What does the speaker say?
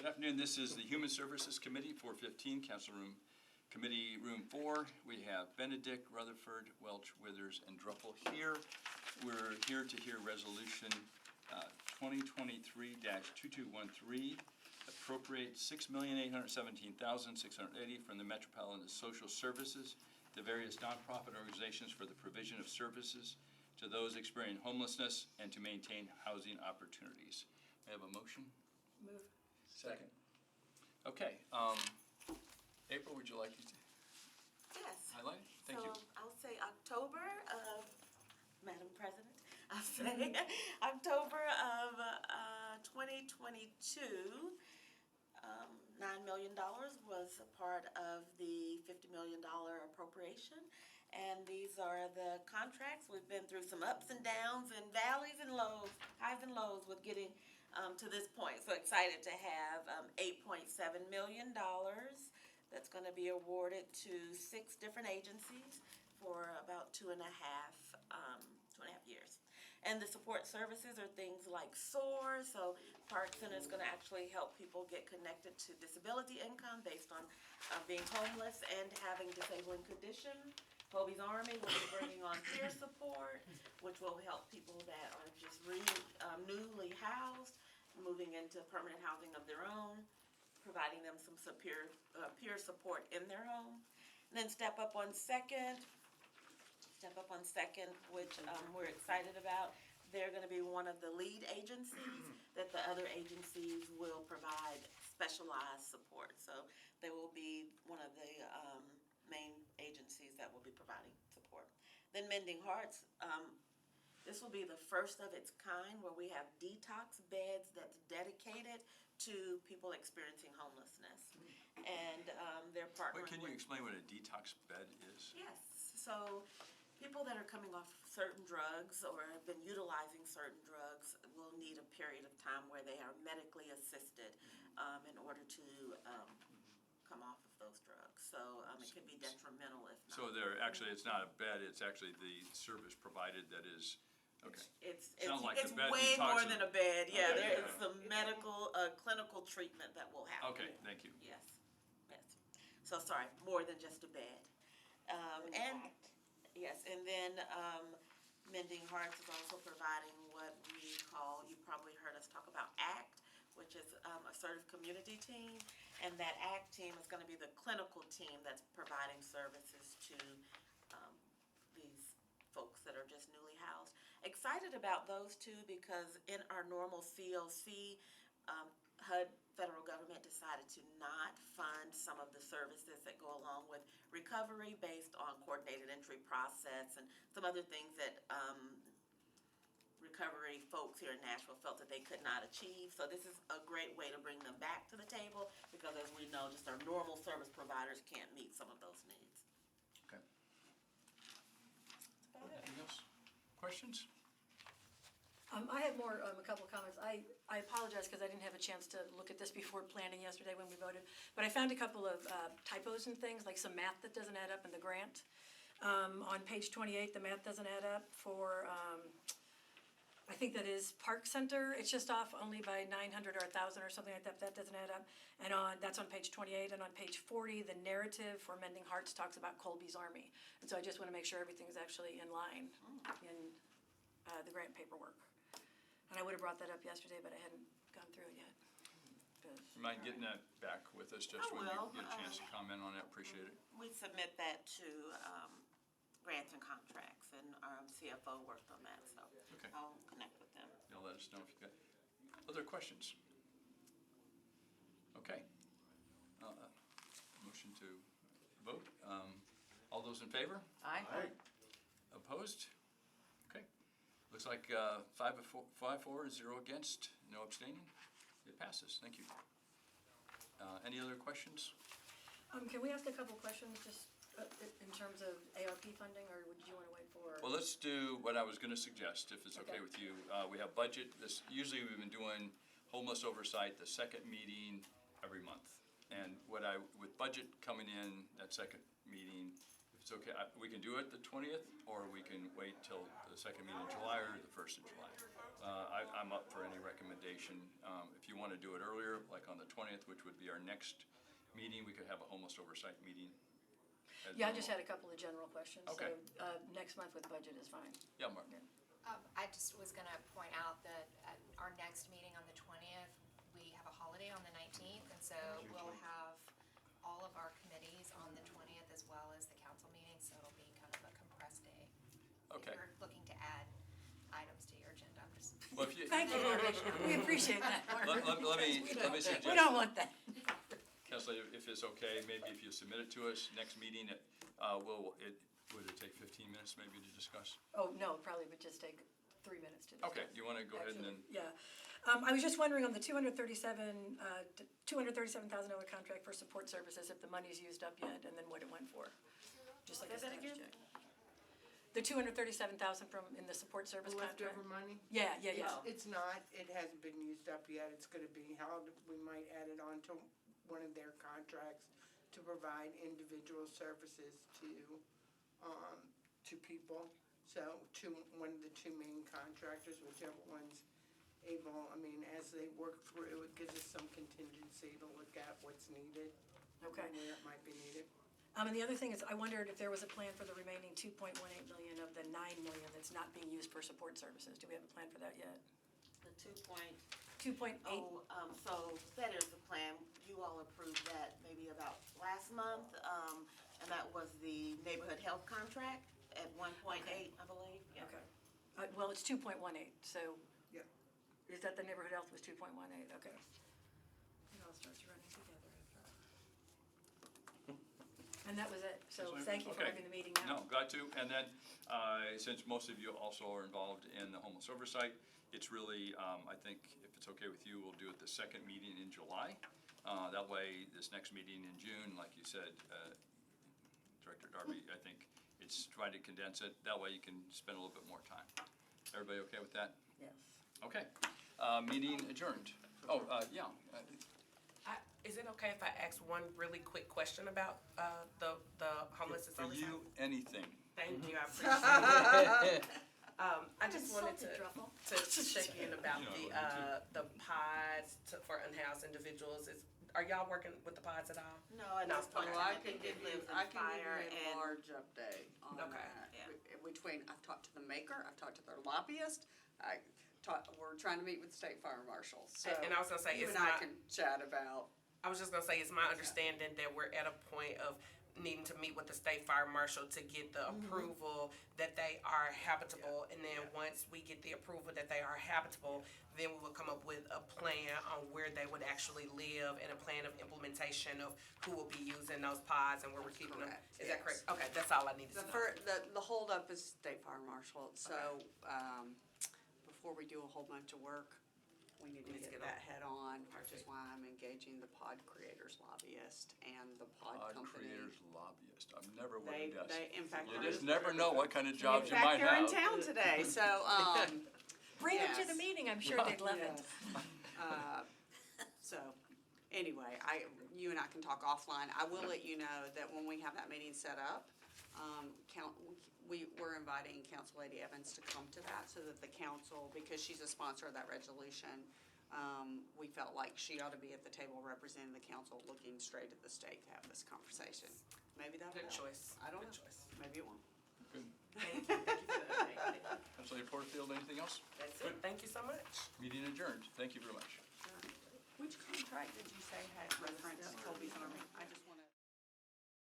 Good afternoon. This is the Human Services Committee, 415, Council Room, Committee Room 4. We have Benedict, Rutherford, Welch, Withers, and Druffel here. We're here to hear Resolution 2023-2213, appropriate $6,817,680 from the Metropolitan Social Services to various nonprofit organizations for the provision of services to those experiencing homelessness and to maintain housing opportunities. I have a motion? Move. Second. Okay. April, would you like to Yes. highlight? Thank you. So I'll say October of, Madam President, I'll say October of 2022, $9 million was a part of the $50 million appropriation. And these are the contracts. We've been through some ups and downs and valleys and lows, highs and lows with getting to this point. So excited to have $8.7 million that's going to be awarded to 6 different agencies for about 2.5 years. And the support services are things like SOAR, so Park Center is going to actually help people get connected to disability income based on being homeless and having disabling condition. Hobie's Army will be bringing on peer support, which will help people that are just newly housed, moving into permanent housing of their own, providing them some peer support in their home. And then Step Up on Second, which we're excited about. They're going to be one of the lead agencies that the other agencies will provide specialized support. So they will be one of the main agencies that will be providing support. Then Mending Hearts, this will be the first of its kind where we have detox beds that's dedicated to people experiencing homelessness. And they're partnering Wait, can you explain what a detox bed is? Yes, so people that are coming off certain drugs or have been utilizing certain drugs will need a period of time where they are medically assisted in order to come off of those drugs. So it can be detrimental if not. So they're actually, it's not a bed, it's actually the service provided that is, okay. It's like the bed way more detoxing. than a bed. Yeah, Okay, there yeah. is some medical, clinical treatment that will happen. Okay, thank you. Yes, yes. So sorry, more than just a bed. And yes, and then Mending Hearts is also providing what we call, you probably heard us talk about ACT, which is assertive community team, and that ACT team is going to be the clinical team that's providing services to these folks that are just newly housed. Excited about those two because in our normal COC, HUD federal government decided to not fund some of the services that go along with recovery based on coordinated entry process and some other things that recovery folks here in Nashville felt that they could not achieve. So this is a great way to bring them back to the table because as we know, just our normal service providers can't meet some of those needs. Okay. Anything else? Questions? I have more, a couple of comments. I apologize because I didn't have a chance to look at this before planning yesterday when we voted, but I found a couple of typos and things, like some math that doesn't add up in the grant. On page 28, the math doesn't add up for, I think that is Park Center. It's just off only by 900 or 1,000 or something like that. That doesn't add up. And that's on page 28. And on page 40, the narrative for Mending Hearts talks about Colby's Army. And so I just want to make sure everything is actually in line in the grant paperwork. And I would have brought that up yesterday, but I hadn't gone through it yet. You mind getting that back with us just when you will. get a chance to comment on that? Appreciate it. We submit that to grants and contracts, and our CFO worked on that, so Okay. I'll connect with them. You'll let us know if you've got other questions. Okay. Motion to vote. All those in favor? Aye. Opposed? Okay. Looks like 5-4, 0 against, no abstaining. It passes. Thank you. Any other questions? Can we ask a couple questions just in terms of ARP funding, or would you want to wait for? Well, let's do what I was going to suggest, if it's okay Okay. with you. We have budget. Usually we've been doing homeless oversight, the second meeting every month. And with budget coming in, that second meeting, if it's okay, we can do it the 20th, or we can wait till the second meeting in July or the 1st of July. I'm up for any recommendation. If you want to do it earlier, like on the 20th, which would be our next meeting, we could have a homeless oversight meeting. as Yeah, I just normal. had a couple of general questions. Okay. So, next month with budget is fine. Yeah, Mark. I just was gonna point out that at our next meeting on the 20th, we have a holiday on the 19th, and so we'll have all of our committees on the 20th as well as the council meeting, so it'll be kind of a compressed day. Okay. If you're looking to add items to your agenda, I'm just. Well, if you, Thank you, Mark. We appreciate that, Mark. let me suggest. We don't want that. Counselor, if it's okay, maybe if you submit it to us, next meeting, would it take 15 minutes maybe to discuss? Oh, no, it probably would just take 3 minutes to discuss. Okay, you want to go ahead and then, Yeah. I was just wondering on the $237,000 contract for support services, if the money's used up yet, and then what it went for. Just like a Say that status again? check. The $237,000 from, in the support service contract? Leftover money? Yeah. It's not, it hasn't been used up yet, it's gonna be held, we might add it on to one of their contracts to provide individual services to people. So to one of the two main contractors, whichever one's able, as they work through, it gives us some contingency to look at what's needed. Okay. And where it might be needed. And the other thing is, I wondered if there was a plan for the remaining 2.18 million of the 9 million that's not being used for support services. Do we have a plan for that yet? The 2.8? so that is the plan. You all approved that maybe about last month, and that was the neighborhood health contract at 1.8, I believe. Yeah. Okay. Well, it's 2.18, so. Yep. Is that the neighborhood health was 2.18? Okay. It all starts running together after all. And that was it. So thank you for Okay. having the meeting now. no, glad to. And then, since most of you also are involved in the homeless oversight, it's really, I think if it's okay with you, we'll do it the second meeting in July. That way, this next meeting in June, like you said, Director Darby, I think it's trying to condense it. That way you can spend a little bit more time. Everybody okay with that? Yes. Okay. Meeting adjourned. Oh, yeah. Is it okay if I ask one really quick question about the homelessness For oversight? you, anything. Thank you, I appreciate it. I just wanted Insulted, Truffle. to check in about You know, the pods for unhoused individuals. Are y'all working with the pods at all? No, at No, this point, okay. I think it lives in fire I can give you and. a large update on Okay. that. Yeah. Between, I've talked to the maker, I've talked to their lobbyist, we're trying to meet with the state fire marshal, so. And I was gonna say, You it's and I not- can chat about, I was just gonna say, it's my understanding that we're at a point of needing to meet with the state fire marshal to get the approval that they are habitable. And then once we get the approval that they are habitable, then we will come up with a plan on where they would actually live and a plan of implementation of who will be using those pods and where we're keeping them. Correct, Is that yes. correct? Okay, that's all I needed to know. the holdup is state fire marshal, so, before we do a whole bunch of work, we need to Let's get get that head on, which Perfect. is why I'm engaging the pod creators lobbyist and the pod Pod company. creators lobbyist. I've never would They, have guessed. in fact. You they're- just never know what kind of jobs you In might fact, they're in have. town today, so, Bring them to Yes. the meeting. I'm sure they'd love it. So, anyway, you and I can talk offline. I will let you know that when we have that meeting set up, we're inviting Council Lady Evans to come to that so that the council, because she's a sponsor of that resolution, we felt like she ought to be at the table representing the council, looking straight at the state to have this conversation. Maybe that'll Good help. choice. I don't Good know. choice. Maybe it won't. Good. Thank you for the update. Councilor Porterfield, anything else? That's it. Thank you so much. Meeting adjourned. Thank you very much. Which contract did you say had